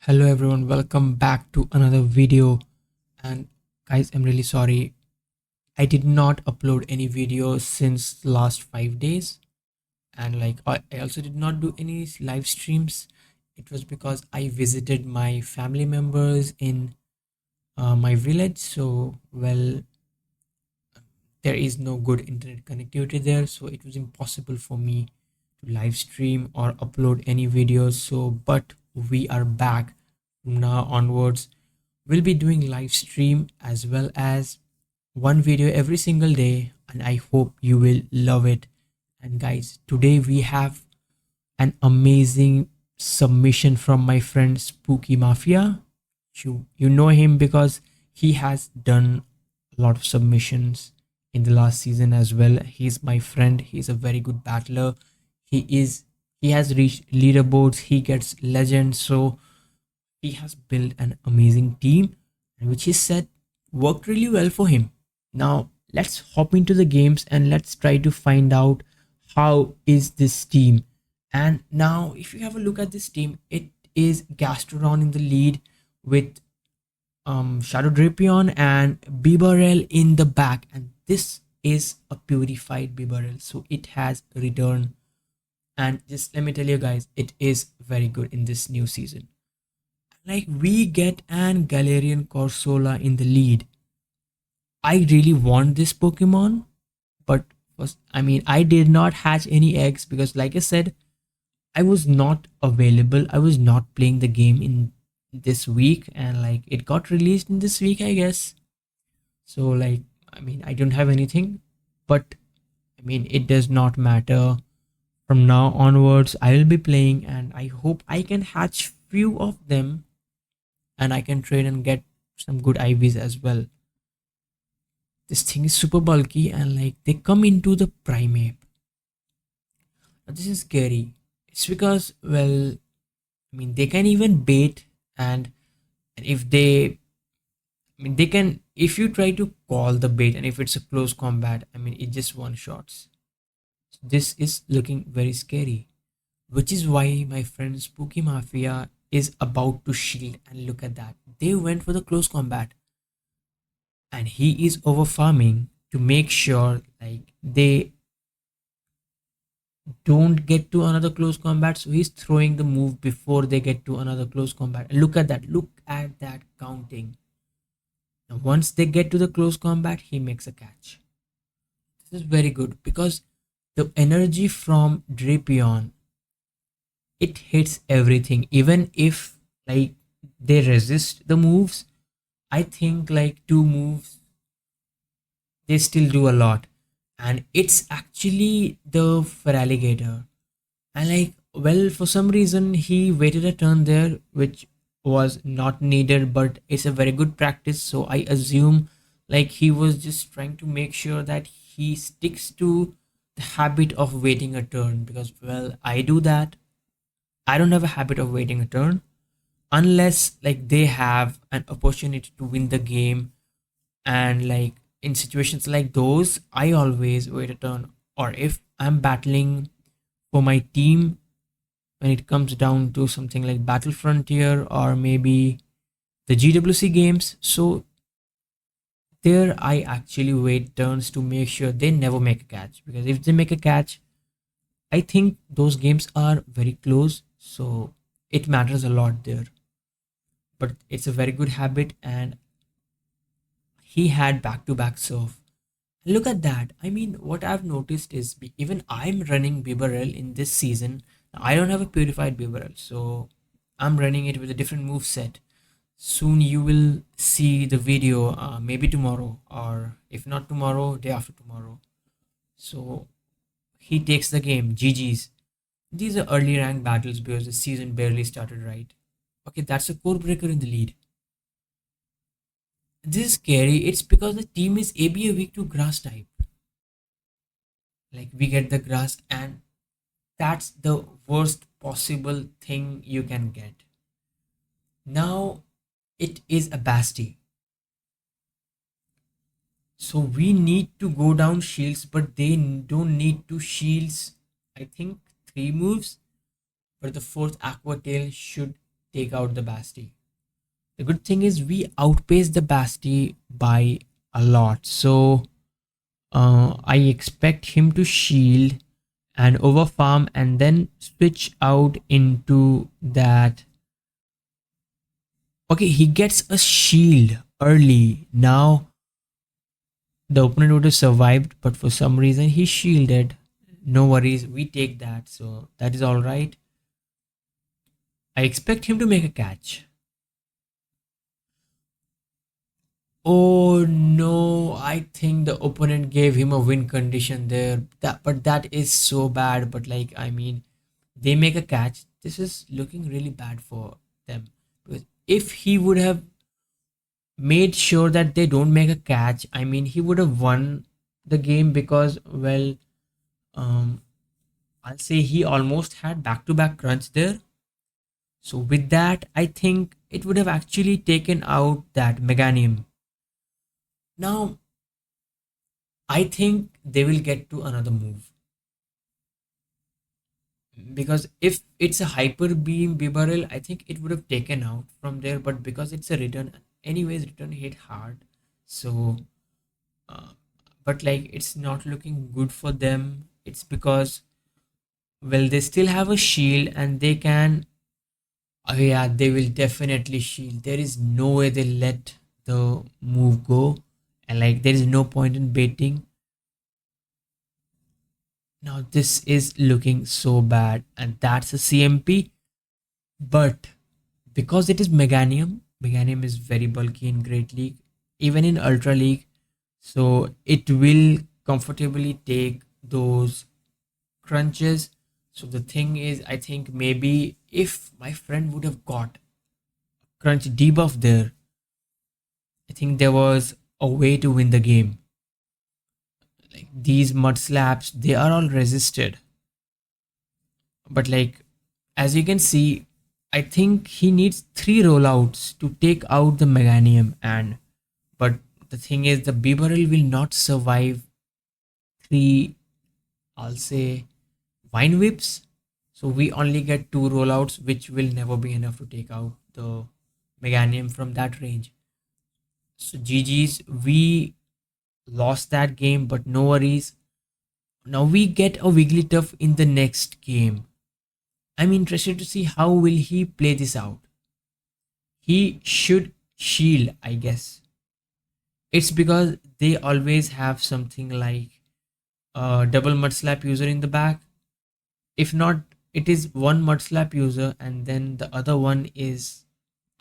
Hello everyone, welcome back to another video. And guys, I'm really sorry. I did not upload any videos since the last 5 days. And I also did not do any live streams. It was because I visited my family members in my village. So, well, there is no good internet connectivity there. So it was impossible for me to live stream or upload any videos. So, but we are back from now onwards. We'll be doing live stream as well as one video every single day, and I hope you will love it. And guys, today we have an amazing submission from my friend SpookyMafia. You know him because he has done a lot of submissions in the last season as well. He's my friend. He's a very good battler. He has reached leaderboards. He gets legends. So he has built an amazing team, which he said worked really well for him. Now let's hop into the games and let's try to find out how is this team. And now if you have a look at this team, it is Gastrodon in the lead with Shadow Drapion and Bibarel in the back, and this is a purified Bibarel, so it has returned. And just let me tell you guys, it is very good in this new season. Like, we get an Galarian Corsola in the lead. I really want this Pokemon, but first, I did not hatch any eggs because, like I said, I was not available. I was not playing the game in this week, and like it got released in this week, I guess. So, I don't have anything, but it does not matter. From now onwards, I will be playing, and I hope I can hatch few of them and I can trade and get some good IVs as well. This thing is super bulky and like they come into the primate. Now, this is scary. It's because, well, they can even bait, and if they, they can, if you try to call the bait and if it's a close combat, it just one shots. So this is looking very scary, which is why my friend SpookyMafia is about to shield. And look at that, they went for the close combat, and he is over farming to make sure like they don't get to another close combat. So he's throwing the move before they get to another close combat. And look at that counting. Now once they get to the close combat, he makes a catch. This is very good because the energy from Drapion, it hits everything. Even if like they resist the moves, I think like two moves they still do a lot. And it's actually the Feraligatr. And like, well, for some reason he waited a turn there, which was not needed, but it's a very good practice. So I assume like he was just trying to make sure that he sticks to the habit of waiting a turn, because, well, I do that. I don't have a habit of waiting a turn unless like they have an opportunity to win the game. And like in situations like those, I always wait a turn. Or if I'm battling for my team, when it comes down to something like Battle Frontier or maybe the GWC games, so there I actually wait turns to make sure they never make a catch, because if they make a catch, I think those games are very close, so it matters a lot there. But it's a very good habit, and he had back to back serve. Look at that. What I've noticed is even I'm running Bibarel in this season. I don't have a purified Bibarel, so I'm running it with a different move set. Soon you will see the video, maybe tomorrow, or if not tomorrow, day after tomorrow. So he takes the game. GG's. These are early rank battles because the season barely started, right? Okay, that's a core breaker in the lead. This is scary. It's because the team is ABA weak to grass type. Like, we get the grass, and that's the worst possible thing you can get. Now it is a Basti. So we need to go down shields, but they don't need to shields. I think three moves, but the fourth Aqua Tail should take out the Basti. The good thing is we outpaced the Basti by a lot. So I expect him to shield and overfarm and then switch out into that. Okay, he gets a shield early. Now the opponent would have survived, but for some reason he shielded. No worries, we take that, so that is all right. I expect him to make a catch. Oh no, I think the opponent gave him a win condition there. But that is so bad. But like, I mean, they make a catch. This is looking really bad for them. Because if he would have made sure that they don't make a catch, I mean, he would have won the game because, well, um, I'll say he almost had back-to-back crunch there. So with that, I think it would have actually taken out that Meganium. Now, I think they will get to another move. Because if it's a hyper beam Bibarel, I think it would have taken out from there. But because it's a return, anyways, return hit hard. So, uh, but like it's not looking good for them. It's because, well, they still have a shield and they can. Oh yeah, they will definitely shield. There is no way they let the move go, and like there is no point in baiting. Now this is looking so bad, and that's a CMP. But because it is Meganium, Meganium is very bulky in Great League, even in Ultra League, so it will comfortably take those crunches. So the thing is, I think maybe if my friend would have got crunch debuff there, I think there was a way to win the game. Like these mud slaps, they are all resisted. But like as you can see, I think he needs 3 rollouts to take out the Meganium, and but the thing is the Bibarel will not survive 3, I'll say, Vine Whips. So we only get 2 rollouts, which will never be enough to take out the Meganium from that range. So GG's, we lost that game, but no worries. Now we get a Wigglytuff in the next game. I'm interested to see how will he play this out. He should shield, I guess. It's because they always have something like a double mud slap user in the back. If not, it is one mud slap user and then the other one is,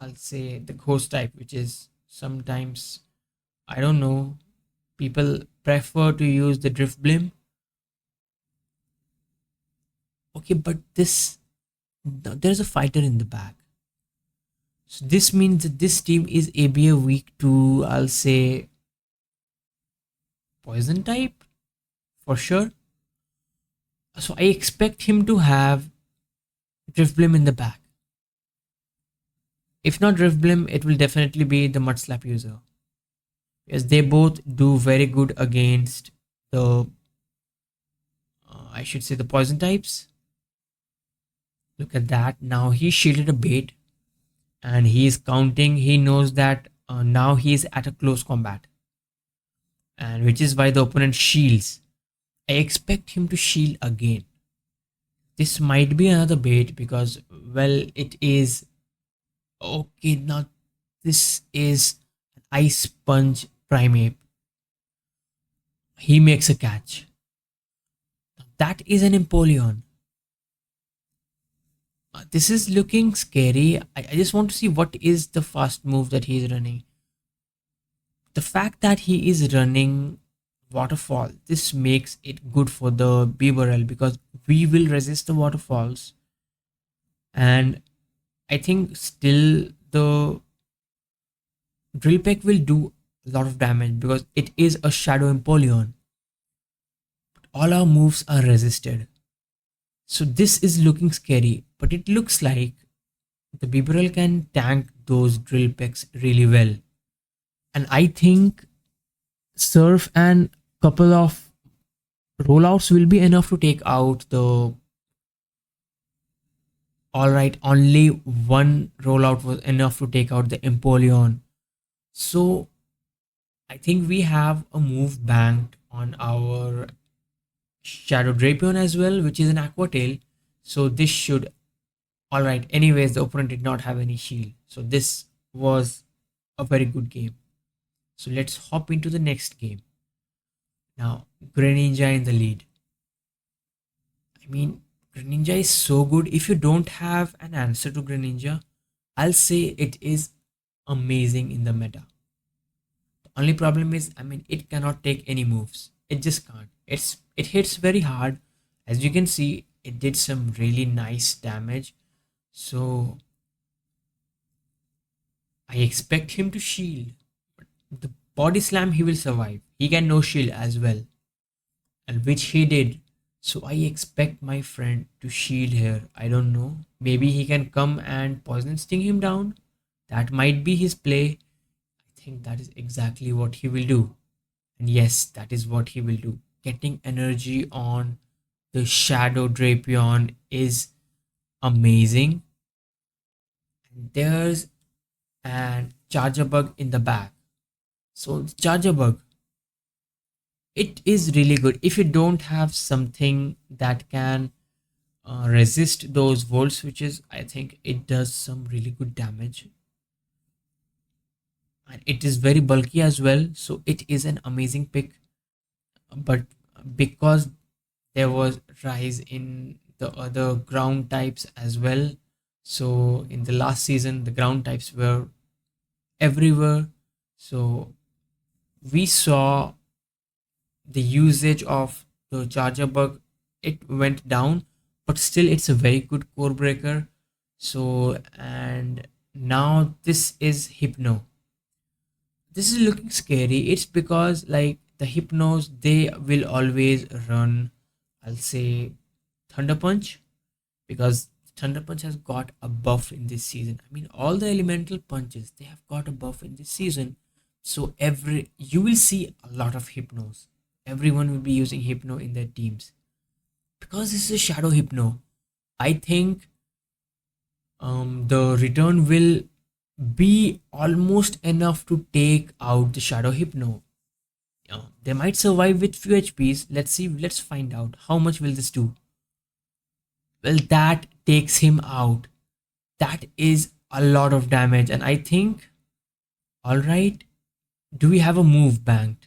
I'll say, the ghost type, which is sometimes, I don't know, people prefer to use the drift blim. Okay, but this, there's a fighter in the back. So this means that this team is ABA weak to, I'll say, poison type for sure. So I expect him to have drift blim in the back. If not drift blim, it will definitely be the mud slap user, because they both do very good against the I should say the poison types. Look at that. Now he shielded a bait and he is counting. He knows that now he is at a close combat, and which is why the opponent shields. I expect him to shield again. This might be another bait because, well, it is okay. Now this is an ice sponge primate. He makes a catch. That is an Empoleon. This is looking scary. I just want to see what is the fast move that he is running. The fact that he is running waterfall, this makes it good for the Bibarel because we will resist the waterfalls. And I think still the drill peck will do a lot of damage because it is a shadow Empoleon. All our moves are resisted. So this is looking scary, but it looks like the Bibarel can tank those drill pecks really well. And I think Surf and couple of rollouts will be enough to take out the Alright, only one rollout was enough to take out the Empoleon. So I think we have a move banked on our Shadow Drapion as well, which is an Aqua Tail. So this should. Alright, anyways, the opponent did not have any shield. So this was a very good game. So let's hop into the next game. Now, Greninja in the lead. I mean, Greninja is so good. If you don't have an answer to Greninja, I'll say it is amazing in the meta. The only problem is, I mean, it cannot take any moves. It just can't. It hits very hard. As you can see, it did some really nice damage. So I expect him to shield. The body slam he will survive. He can no shield as well. And which he did. So I expect my friend to shield here. I don't know. Maybe he can come and poison sting him down. That might be his play. I think that is exactly what he will do. And yes, that is what he will do. Getting energy on the Shadow Drapion is amazing. And there's an charger bug in the back. So the charger bug, it is really good. If you don't have something that can resist those volt switches, I think it does some really good damage. And it is very bulky as well, so it is an amazing pick. But because there was rise in the other ground types as well, so in the last season the ground types were everywhere, so we saw the usage of the charger bug, it went down, but still it's a very good core breaker. So and now this is Hypno. This is looking scary. It's because like the Hypnos, they will always run, I'll say, Thunder Punch, because Thunder Punch has got a buff in this season. I mean, all the elemental punches, they have got a buff in this season. So every you will see a lot of Hypnos. Everyone will be using Hypno in their teams because this is a Shadow Hypno. I think the return will be almost enough to take out the Shadow Hypno. They might survive with few HPs. Let's see. Let's find out how much will this do. Well, that takes him out. That is a lot of damage, and I think. All right. Do we have a move banked?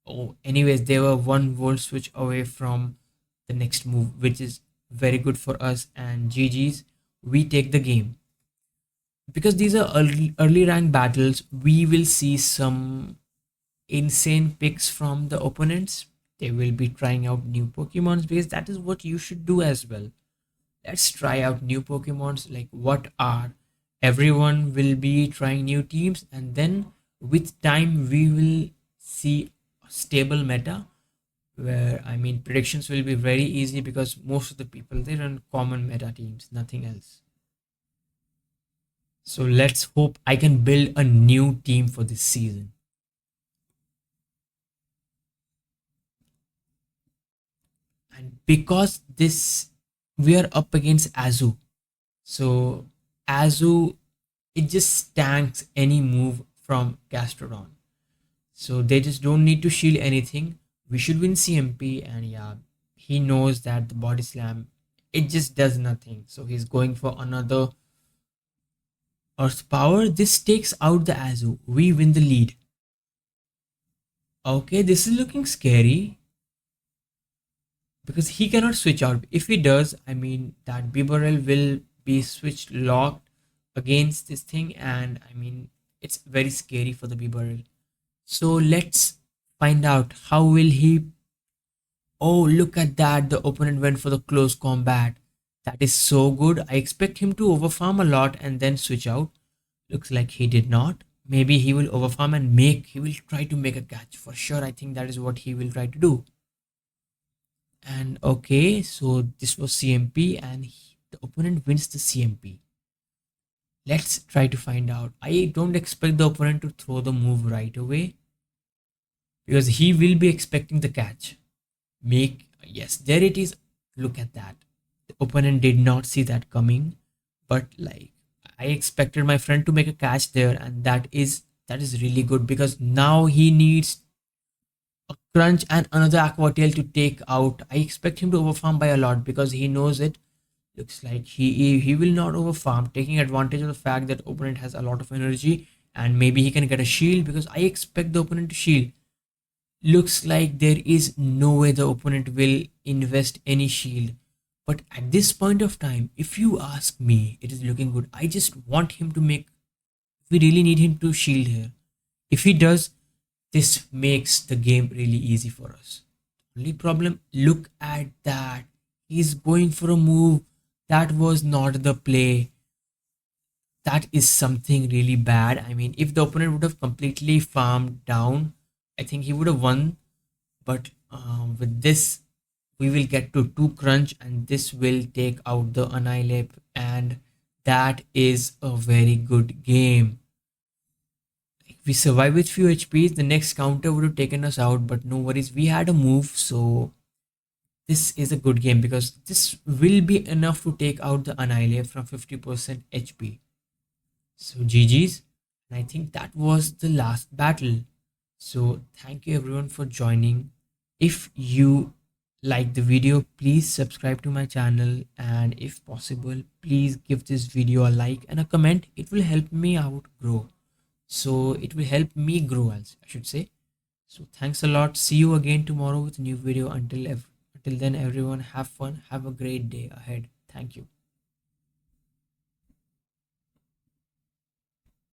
Oh, anyways, they were one volt switch away from the next move, which is very good for us. And GG's, we take the game. Because these are early rank battles, we will see some insane picks from the opponents. They will be trying out new Pokemons because that is what you should do as well. Let's try out new Pokemons. Like, what are everyone will be trying new teams, and then with time we will see a stable meta where, I mean, predictions will be very easy because most of the people, they run common meta teams, nothing else. So let's hope I can build a new team for this season. And because this, we are up against Azu. So Azu, it just tanks any move from Gastrodon. So they just don't need to shield anything. We should win CMP, and yeah, he knows that the body slam, it just does nothing. So he's going for another Earth Power. This takes out the Azu. We win the lead. Okay, this is looking scary because he cannot switch out. If he does, I mean, that Bibarel will be switched locked against this thing, and I mean, it's very scary for the Bibarel. So let's find out how will he. Oh, look at that, the opponent went for the close combat. That is so good. I expect him to overfarm a lot and then switch out. Looks like he did not. Maybe he will overfarm and he will try to make a catch. For sure, I think that is what he will try to do. And okay, so this was CMP, and the opponent wins the CMP. Let's try to find out. I don't expect the opponent to throw the move right away because he will be expecting the catch. Yes, there it is. Look at that. The opponent did not see that coming. but like I expected my friend to make a catch there, and that is really good because now he needs a crunch and another aqua tail to take out. I expect him to overfarm by a lot because he knows it. Looks like he will not overfarm, taking advantage of the fact that opponent has a lot of energy and maybe he can get a shield because I expect the opponent to shield. Looks like there is no way the opponent will invest any shield. But at this point of time, if you ask me, it is looking good. I just want him to make. We really need him to shield here. If he does, this makes the game really easy for us. Only problem, look at that. He's going for a move. That was not the play. That is something really bad. I mean, if the opponent would have completely farmed down, I think he would have won. But with this, we will get to 2 crunch and this will take out the Annihilate, and that is a very good game. We survived with few HPs. The next counter would have taken us out, but no worries. We had a move, so this is a good game because this will be enough to take out the Annihilate from 50% HP. So GG's. And I think that was the last battle. So thank you everyone for joining. If you like the video, please subscribe to my channel, and if possible, please give this video a like and a comment. It will help me out grow. So it will help me grow, I should say. So thanks a lot. See you again tomorrow with a new video. Until then, everyone, have fun. Have a great day ahead. Thank you.